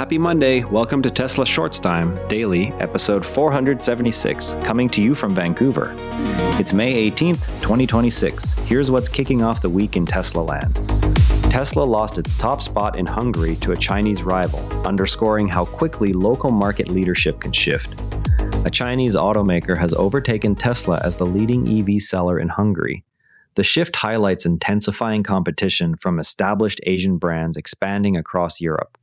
Happy Monday. Welcome to Tesla Shorts Time Daily, episode 476, coming to you from Vancouver. It's May 18th, 2026. Here's what's kicking off the week in Tesla land. Tesla lost its top spot in Hungary to a Chinese rival, underscoring how quickly local market leadership can shift. A Chinese automaker has overtaken Tesla as the leading EV seller in Hungary. The shift highlights intensifying competition from established Asian brands expanding across Europe.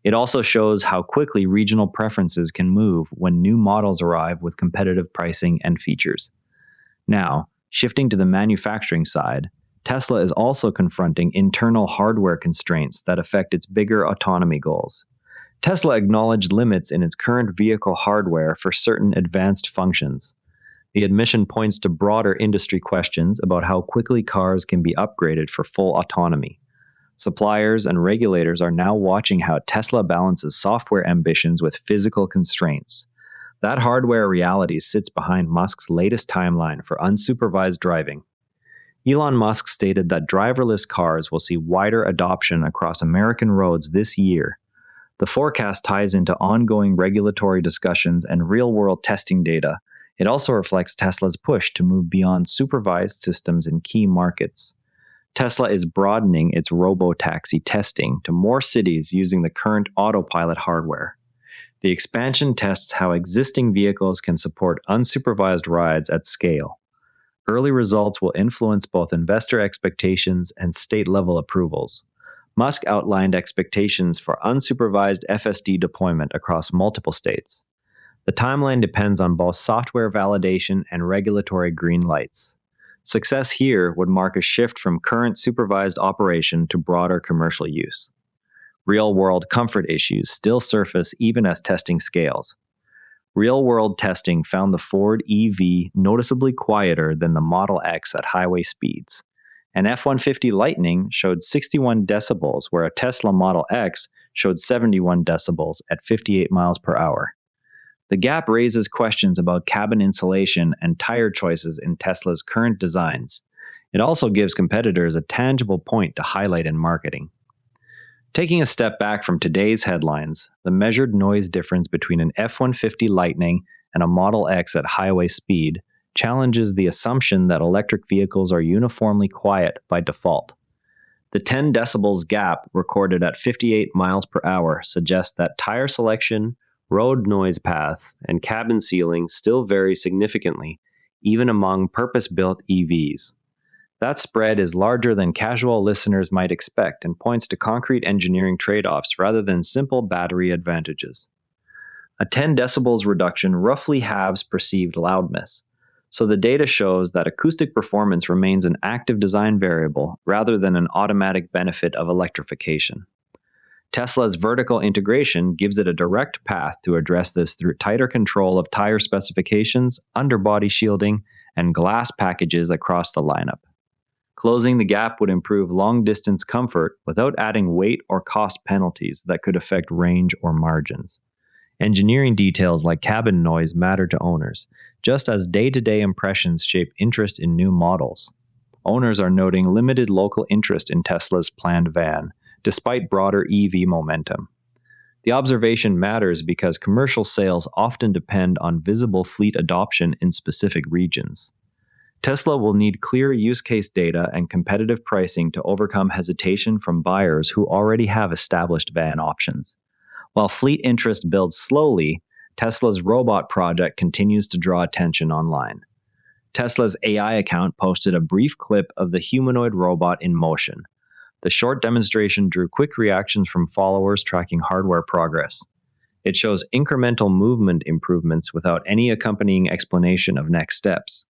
It also shows how quickly regional preferences can move when new models arrive with competitive pricing and features. Now, shifting to the manufacturing side, Tesla is also confronting internal hardware constraints that affect its bigger autonomy goals. Tesla acknowledged limits in its current vehicle hardware for certain advanced functions. The admission points to broader industry questions about how quickly cars can be upgraded for full autonomy. Suppliers and regulators are now watching how Tesla balances software ambitions with physical constraints. That hardware reality sits behind Musk's latest timeline for unsupervised driving. Elon Musk stated that driverless cars will see wider adoption across American roads this year. The forecast ties into ongoing regulatory discussions and real-world testing data. It also reflects Tesla's push to move beyond supervised systems in key markets. Tesla is broadening its robotaxi testing to more cities using the current autopilot hardware. The expansion tests how existing vehicles can support unsupervised rides at scale. Early results will influence both investor expectations and state-level approvals. Musk outlined expectations for unsupervised FSD deployment across multiple states. The timeline depends on both software validation and regulatory green lights. Success here would mark a shift from current supervised operation to broader commercial use. Real-world comfort issues still surface even as testing scales. Real-world testing found the Ford EV noticeably quieter than the Model X at highway speeds. An F-150 Lightning showed 61 decibels, where a Tesla Model X showed 71 decibels at 58 miles per hour. The gap raises questions about cabin insulation and tire choices in Tesla's current designs. It also gives competitors a tangible point to highlight in marketing. Taking a step back from today's headlines, the measured noise difference between an F-150 Lightning and a Model X at highway speed challenges the assumption that electric vehicles are uniformly quiet by default. The 10 decibels gap recorded at 58 miles per hour suggests that tire selection, road noise paths, and cabin sealing still vary significantly, even among purpose-built EVs. That spread is larger than casual listeners might expect and points to concrete engineering trade-offs rather than simple battery advantages. A 10 decibels reduction roughly halves perceived loudness, so the data shows that acoustic performance remains an active design variable rather than an automatic benefit of electrification. Tesla's vertical integration gives it a direct path to address this through tighter control of tire specifications, underbody shielding, and glass packages across the lineup. Closing the gap would improve long-distance comfort without adding weight or cost penalties that could affect range or margins. Engineering details like cabin noise matter to owners, just as day-to-day impressions shape interest in new models. Owners are noting limited local interest in Tesla's planned van, despite broader EV momentum. The observation matters because commercial sales often depend on visible fleet adoption in specific regions. Tesla will need clear use case data and competitive pricing to overcome hesitation from buyers who already have established van options. While fleet interest builds slowly, Tesla's robot project continues to draw attention online. Tesla's AI account posted a brief clip of the humanoid robot in motion. The short demonstration drew quick reactions from followers tracking hardware progress. It shows incremental movement improvements without any accompanying explanation of next steps.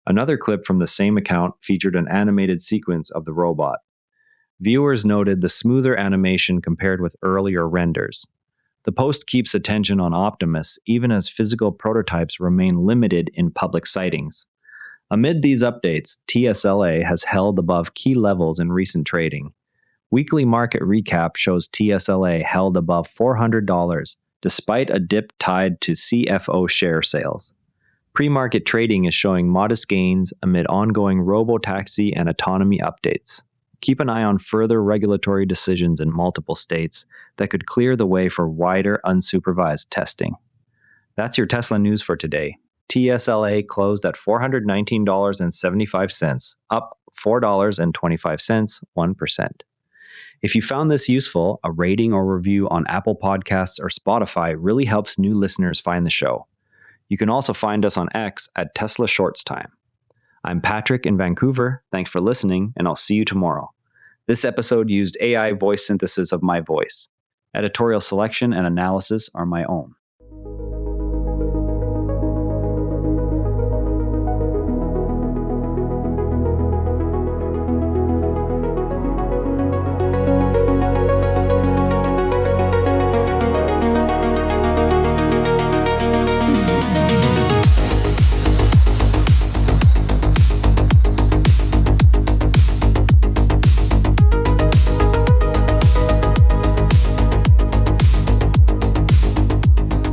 Another clip from the same account featured an animated sequence of the robot. Viewers noted the smoother animation compared with earlier renders. The post keeps attention on Optimus even as physical prototypes remain limited in public sightings. Amid these updates, TSLA has held above key levels in recent trading. Weekly market recap shows TSLA held above $400, despite a dip tied to CFO share sales. Pre-market trading is showing modest gains amid ongoing robotaxi and autonomy updates. keep an eye on further regulatory decisions in multiple states that could clear the way for wider unsupervised testing. That's your Tesla news for today. TSLA closed at $419.75, up $4.25, 1%. If you found this useful, a rating or review on Apple Podcasts or Spotify really helps new listeners find the show. You can also find us on X at Tesla Shorts Time. I'm Patrick in Vancouver. Thanks for listening, and I'll see you tomorrow. This episode used AI voice synthesis of my voice. Editorial selection and analysis are my own.